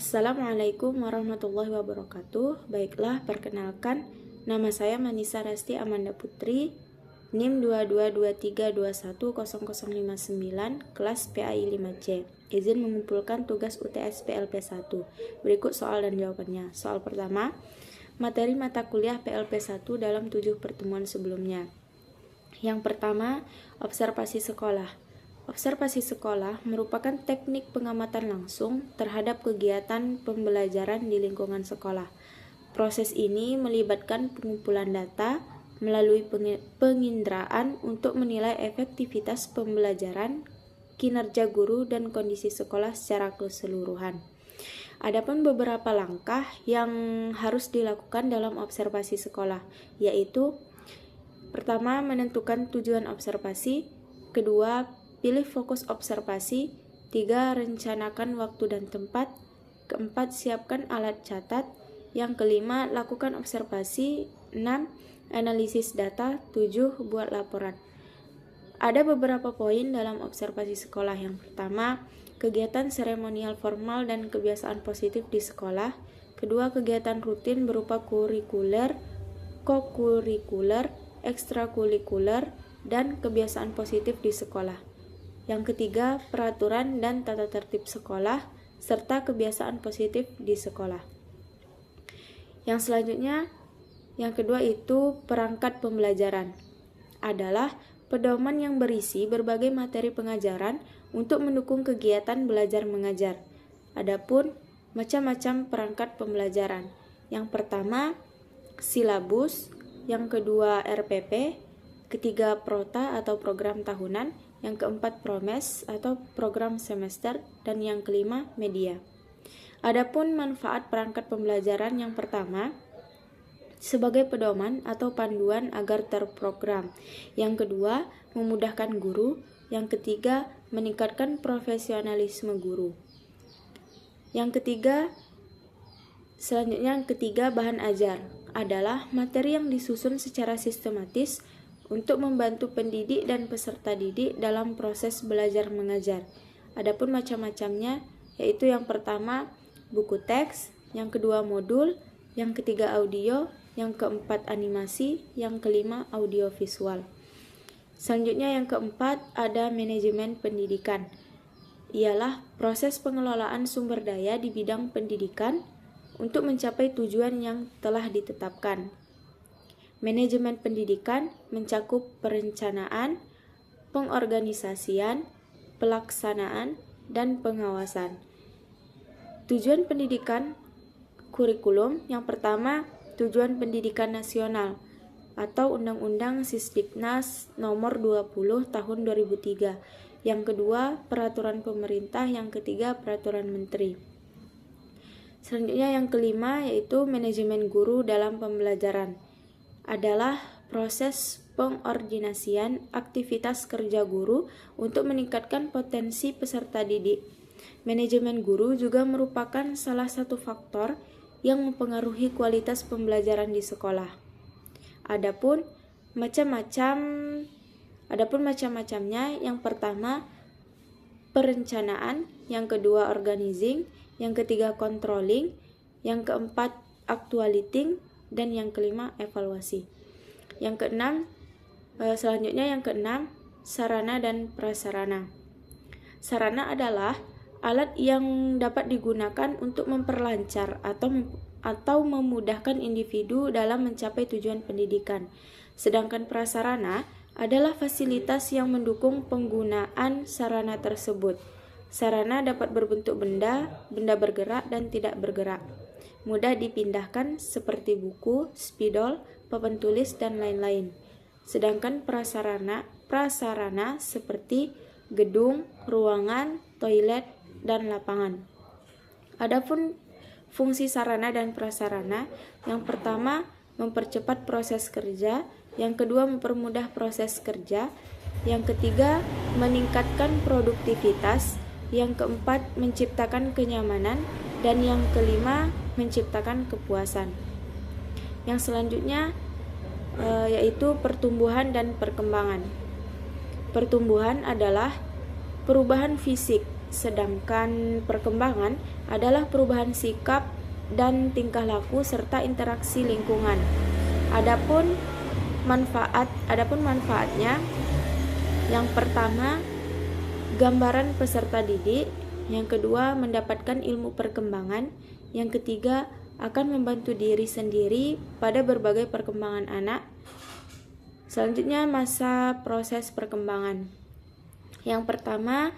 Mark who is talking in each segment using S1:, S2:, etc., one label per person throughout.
S1: Assalamualaikum warahmatullahi wabarakatuh. Baiklah, perkenalkan, nama saya Manisa Rasti Amanda Putri, NIM 2223210059, kelas PAI 5C. Izin mengumpulkan tugas UTS PLP 1. Berikut soal dan jawabannya. Soal pertama, materi mata kuliah PLP 1 dalam 7 pertemuan sebelumnya. Yang pertama, observasi sekolah. Observasi sekolah merupakan teknik pengamatan langsung terhadap kegiatan pembelajaran di lingkungan sekolah. Proses ini melibatkan pengumpulan data melalui penginderaan untuk menilai efektivitas pembelajaran, kinerja guru, dan kondisi sekolah secara keseluruhan. Adapun beberapa langkah yang harus dilakukan dalam observasi sekolah, yaitu pertama, menentukan tujuan observasi, kedua, pilih fokus observasi, 3. Rencanakan waktu dan tempat, keempat, siapkan alat catat, yang kelima, lakukan observasi, 6. Analisis data, 7. Buat laporan. Ada beberapa poin dalam observasi sekolah. Yang pertama, kegiatan seremonial formal dan kebiasaan positif di sekolah. Kedua, kegiatan rutin berupa kurikuler, kokurikuler, ekstrakurikuler, dan kebiasaan positif di sekolah. Yang ketiga, peraturan dan tata tertib sekolah, serta kebiasaan positif di sekolah. Yang selanjutnya, yang kedua itu perangkat pembelajaran. Adalah pedoman yang berisi berbagai materi pengajaran untuk mendukung kegiatan belajar mengajar. Adapun macam-macam perangkat pembelajaran. Yang pertama, silabus, yang kedua RPP, ketiga prota atau program tahunan, yang keempat promes atau program semester, dan yang kelima media. Adapun manfaat perangkat pembelajaran, yang pertama, sebagai pedoman atau panduan agar terprogram. Yang kedua, memudahkan guru. Yang ketiga, meningkatkan profesionalisme guru. Yang ketiga, bahan ajar adalah materi yang disusun secara sistematis untuk membantu pendidik dan peserta didik dalam proses belajar mengajar. Adapun macam-macamnya, yaitu yang pertama buku teks, yang kedua modul, yang ketiga audio, yang keempat animasi, yang kelima audio visual. Selanjutnya yang keempat ada manajemen pendidikan. Ialah proses pengelolaan sumber daya di bidang pendidikan untuk mencapai tujuan yang telah ditetapkan. Manajemen pendidikan mencakup perencanaan, pengorganisasian, pelaksanaan, dan pengawasan. Tujuan pendidikan kurikulum, yang pertama, tujuan pendidikan nasional atau Undang-Undang Sisdiknas Nomor 20 Tahun 2003. Yang kedua, peraturan pemerintah, yang ketiga, peraturan menteri. Selanjutnya yang kelima yaitu manajemen guru dalam pembelajaran. Adalah proses pengordinasian aktivitas kerja guru untuk meningkatkan potensi peserta didik. Manajemen guru juga merupakan salah satu faktor yang mempengaruhi kualitas pembelajaran di sekolah. Adapun macam-macamnya, yang pertama perencanaan, yang kedua organizing, yang ketiga controlling, yang keempat actuating, dan yang kelima evaluasi. Yang keenam, sarana dan prasarana. Sarana adalah alat yang dapat digunakan untuk memperlancar atau memudahkan individu dalam mencapai tujuan pendidikan. Sedangkan prasarana adalah fasilitas yang mendukung penggunaan sarana tersebut. Sarana dapat berbentuk benda bergerak dan tidak bergerak, mudah dipindahkan seperti buku, spidol, papan tulis, dan lain-lain. Sedangkan prasarana seperti gedung, ruangan, toilet, dan lapangan. Adapun fungsi sarana dan prasarana, yang pertama mempercepat proses kerja, yang kedua mempermudah proses kerja, yang ketiga meningkatkan produktivitas, yang keempat menciptakan kenyamanan, dan yang kelima menciptakan kepuasan. Yang selanjutnya yaitu pertumbuhan dan perkembangan. Pertumbuhan adalah perubahan fisik sedangkan perkembangan adalah perubahan sikap dan tingkah laku serta interaksi lingkungan. Adapun manfaatnya, yang pertama, gambaran peserta didik, yang kedua, mendapatkan ilmu perkembangan, yang ketiga, akan membantu diri sendiri pada berbagai perkembangan anak. Selanjutnya, masa proses perkembangan. Yang pertama,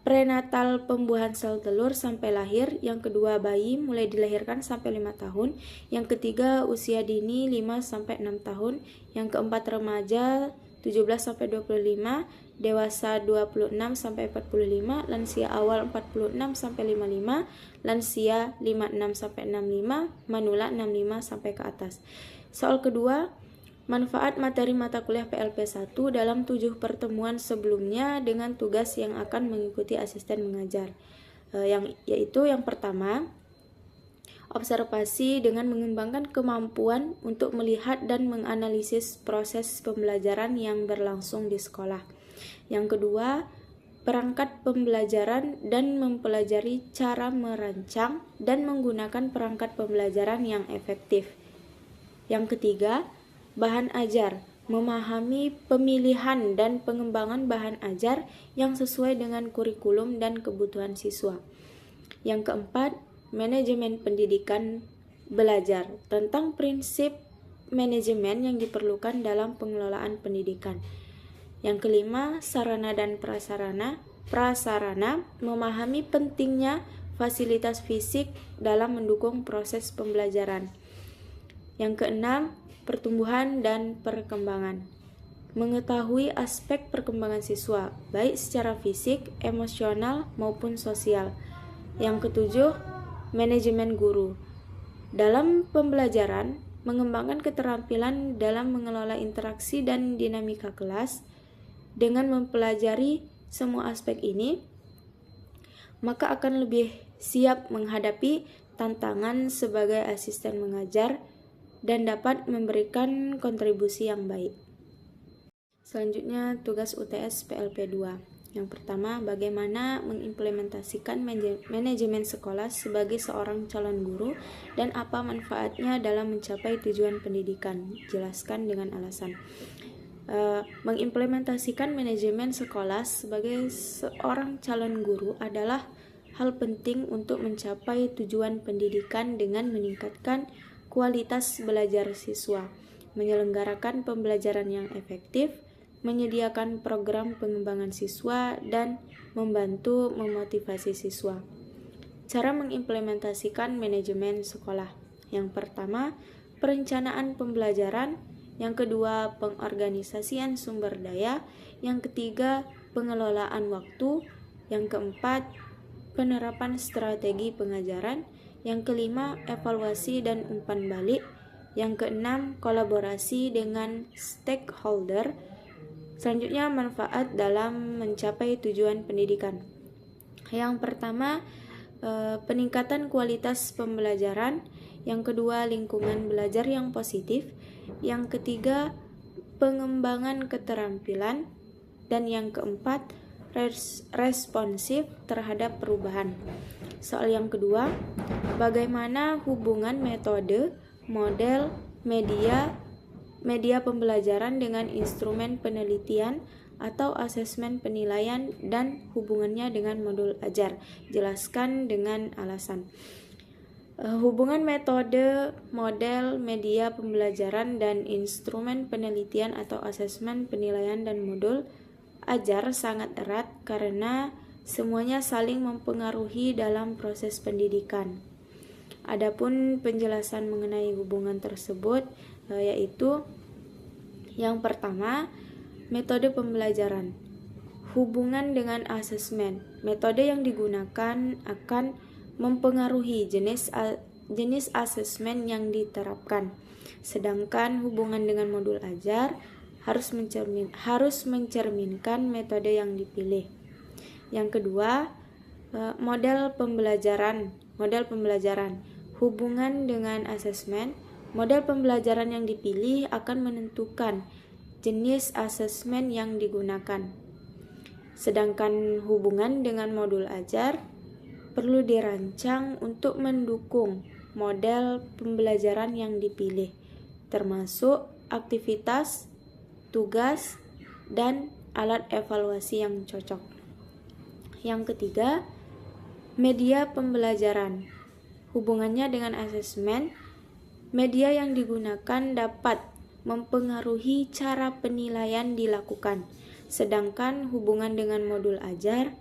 S1: prenatal, pembuahan sel telur sampai lahir. Yang kedua, bayi mulai dilahirkan sampai 5 tahun. Yang ketiga, usia dini 5 sampai 6 tahun. Yang keempat, remaja 17 sampai 25, dewasa 26 sampai 45, lansia awal 46 sampai 55, lansia 56 sampai 65, manula 65 sampai ke atas. Soal kedua, manfaat materi mata kuliah PLP 1 dalam 7 pertemuan sebelumnya dengan tugas yang akan mengikuti asisten mengajar. Yaitu yang pertama, observasi dengan mengembangkan kemampuan untuk melihat dan menganalisis proses pembelajaran yang berlangsung di sekolah. Yang kedua, perangkat pembelajaran dan mempelajari cara merancang dan menggunakan perangkat pembelajaran yang efektif. Yang ketiga, bahan ajar, memahami pemilihan dan pengembangan bahan ajar yang sesuai dengan kurikulum dan kebutuhan siswa. Yang keempat, manajemen pendidikan belajar, tentang prinsip manajemen yang diperlukan dalam pengelolaan pendidikan. Yang kelima, sarana dan prasarana, memahami pentingnya fasilitas fisik dalam mendukung proses pembelajaran. Yang keenam, pertumbuhan dan perkembangan, mengetahui aspek perkembangan siswa, baik secara fisik, emosional, maupun sosial. Yang ketujuh, manajemen guru, dalam pembelajaran, mengembangkan keterampilan dalam mengelola interaksi dan dinamika kelas. Dengan mempelajari semua aspek ini, maka akan lebih siap menghadapi tantangan sebagai asisten mengajar dan dapat memberikan kontribusi yang baik. Selanjutnya, tugas UTS PLP 2. Yang pertama, bagaimana mengimplementasikan manajemen sekolah sebagai seorang calon guru dan apa manfaatnya dalam mencapai tujuan pendidikan. Jelaskan dengan alasan. Mengimplementasikan manajemen sekolah sebagai seorang calon guru adalah hal penting untuk mencapai tujuan pendidikan dengan meningkatkan kualitas belajar siswa, menyelenggarakan pembelajaran yang efektif, menyediakan program pengembangan siswa, dan membantu memotivasi siswa. Cara mengimplementasikan manajemen sekolah. Yang pertama, perencanaan pembelajaran. Yang kedua, pengorganisasian sumber daya. Yang ketiga, pengelolaan waktu. Yang keempat, penerapan strategi pengajaran. Yang kelima, evaluasi dan umpan balik. Yang keenam, kolaborasi dengan stakeholder. Selanjutnya, manfaat dalam mencapai tujuan pendidikan. Yang pertama, peningkatan kualitas pembelajaran. Yang kedua, lingkungan belajar yang positif. Yang ketiga, pengembangan keterampilan. Dan yang keempat, responsif terhadap perubahan. Soal yang kedua, bagaimana hubungan metode, model, media pembelajaran dengan instrumen penelitian atau asesmen penilaian dan hubungannya dengan modul ajar. Jelaskan dengan alasan. Hubungan metode, model, media pembelajaran, dan instrumen penelitian atau asesmen penilaian dan modul ajar sangat erat karena semuanya saling mempengaruhi dalam proses pendidikan. Adapun penjelasan mengenai hubungan tersebut yaitu yang pertama, metode pembelajaran. Hubungan dengan asesmen. Metode yang digunakan akan mempengaruhi jenis asesmen yang diterapkan. Sedangkan hubungan dengan modul ajar harus mencerminkan metode yang dipilih. Yang kedua, model pembelajaran. Hubungan dengan asesmen. Model pembelajaran yang dipilih akan menentukan jenis asesmen yang digunakan. Sedangkan hubungan dengan modul ajar perlu dirancang untuk mendukung model pembelajaran yang dipilih, termasuk aktivitas, tugas, dan alat evaluasi yang cocok. Yang ketiga, media pembelajaran. Hubungannya dengan asesmen, media yang digunakan dapat mempengaruhi cara penilaian dilakukan, sedangkan hubungan dengan modul ajar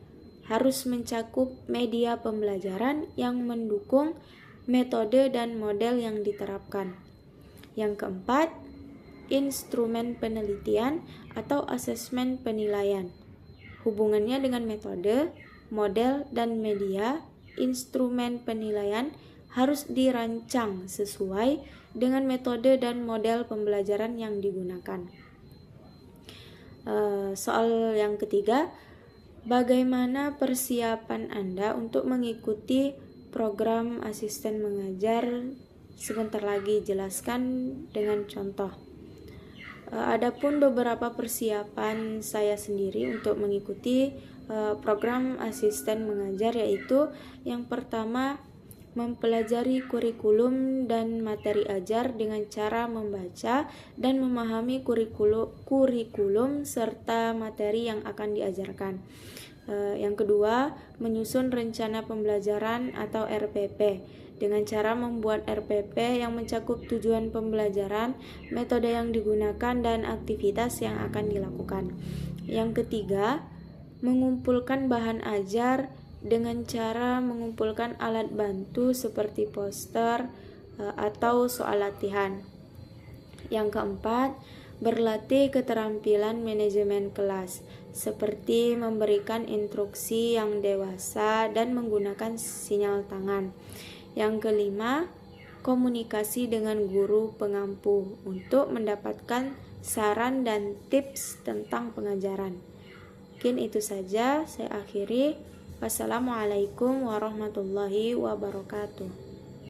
S1: harus mencakup media pembelajaran yang mendukung metode dan model yang diterapkan. Yang keempat, instrumen penelitian atau asesmen penilaian. Hubungannya dengan metode, model, dan media, instrumen penilaian harus dirancang sesuai dengan metode dan model pembelajaran yang digunakan. Soal yang ketiga, bagaimana persiapan Anda untuk mengikuti program asisten mengajar? Sebentar lagi, jelaskan dengan contoh. Adapun beberapa persiapan saya sendiri untuk mengikuti program asisten mengajar, yaitu yang pertama, mempelajari kurikulum dan materi ajar dengan cara membaca dan memahami kurikulum serta materi yang akan diajarkan. Yang kedua, menyusun rencana pembelajaran atau RPP dengan cara membuat RPP yang mencakup tujuan pembelajaran, metode yang digunakan, dan aktivitas yang akan dilakukan. Yang ketiga, mengumpulkan bahan ajar dengan cara mengumpulkan alat bantu seperti poster atau soal latihan. Yang keempat, berlatih keterampilan manajemen kelas seperti memberikan instruksi yang dewasa dan menggunakan sinyal tangan. Yang kelima, komunikasi dengan guru pengampu untuk mendapatkan saran dan tips tentang pengajaran. Mungkin itu saja, saya akhiri. Wassalamualaikum warahmatullahi wabarakatuh.